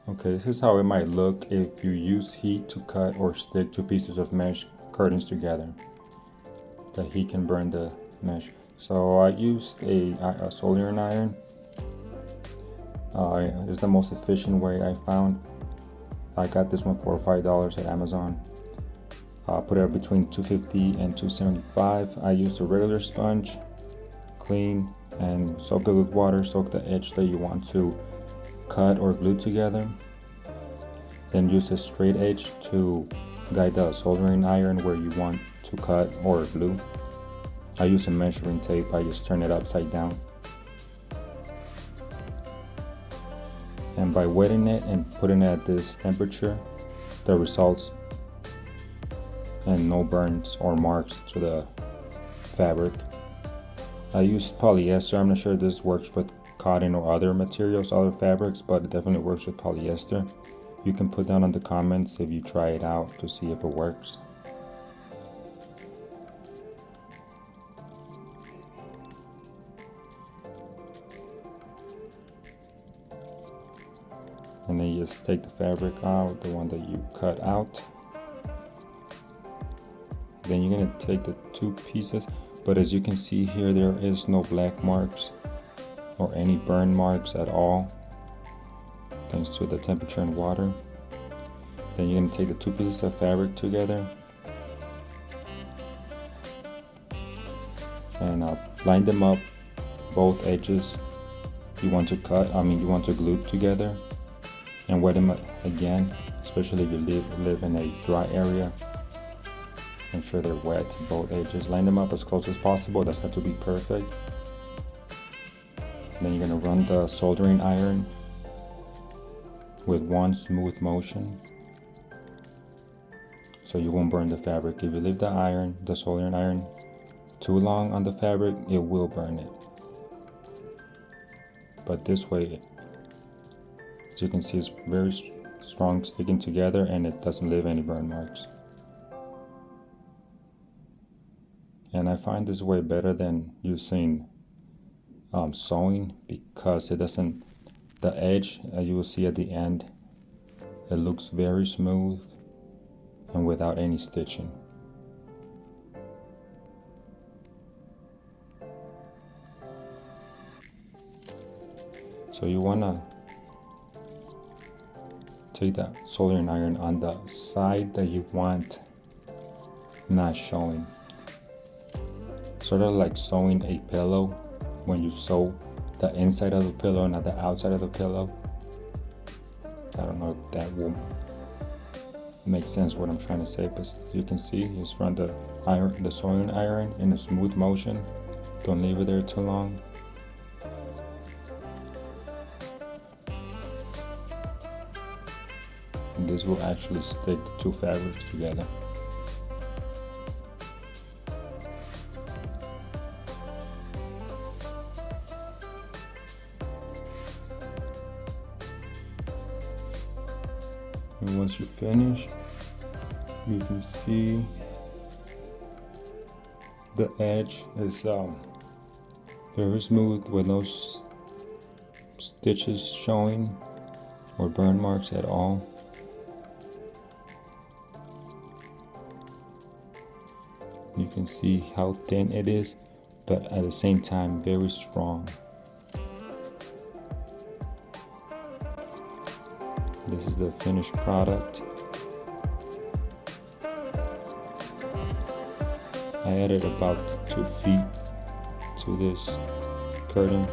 Okay, this is how it might look if you use heat to cut or stick two pieces of mesh curtains together. The heat can burn the mesh. So I used a soldering iron. It's the most efficient way I found. I got this one for $5 at Amazon. Put it between $2.50 and $2.75. I used a regular sponge, clean, and soak it with water. Soak the edge that you want to cut or glue together. Then use a straight edge to guide the soldering iron where you want to cut or glue. I use a measuring tape. I just turn it upside down. And by wetting it and putting it at this temperature, the results and no burns or marks to the fabric. I used polyester. I'm not sure if this works with cotton or other materials, other fabrics, but it definitely works with polyester. You can put down in the comments if you try it out to see if it works. And then you just take the fabric out, the one that you cut out. Then you're gonna take the two pieces, but as you can see here, there is no black marks or any burn marks at all, thanks to the temperature and water. Then you're gonna take the two pieces of fabric together and line them up, both edges you want to you want to glue together, and wet them again, especially if you live in a dry area. Make sure they're wet, both edges. Line them up as close as possible. It doesn't have to be perfect. Then you're gonna run the soldering iron with one smooth motion, so you won't burn the fabric. If you leave the soldering iron, too long on the fabric, it will burn it. But this way, as you can see, it's very strong, sticking together, and it doesn't leave any burn marks. And I find this way better than using sewing, because it doesn't, the edge you will see at the end, it looks very smooth and without any stitching. So you wanna take that soldering iron on the side that you want not showing. Sort of like sewing a pillow, when you sew the inside of the pillow, not the outside of the pillow. I don't know if that will make sense what I'm trying to say, but you can see, just run the soldering iron in a smooth motion. Don't leave it there too long. And this will actually stick the two fabrics together. And once you finish, you can see the edge is very smooth with no stitches showing or burn marks at all. You can see how thin it is, but at the same time very strong. This is the finished product. I added about 2 feet to this curtain.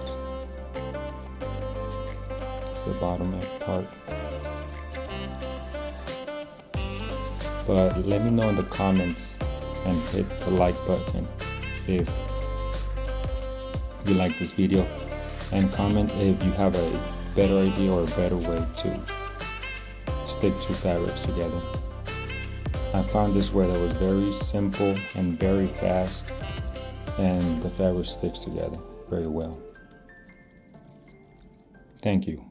It's the bottom part. But let me know in the comments and hit the like button if you like this video, and comment if you have a better idea or a better way to stick two fabrics together. I found this way that was very simple and very fast, and the fabric sticks together very well. Thank you.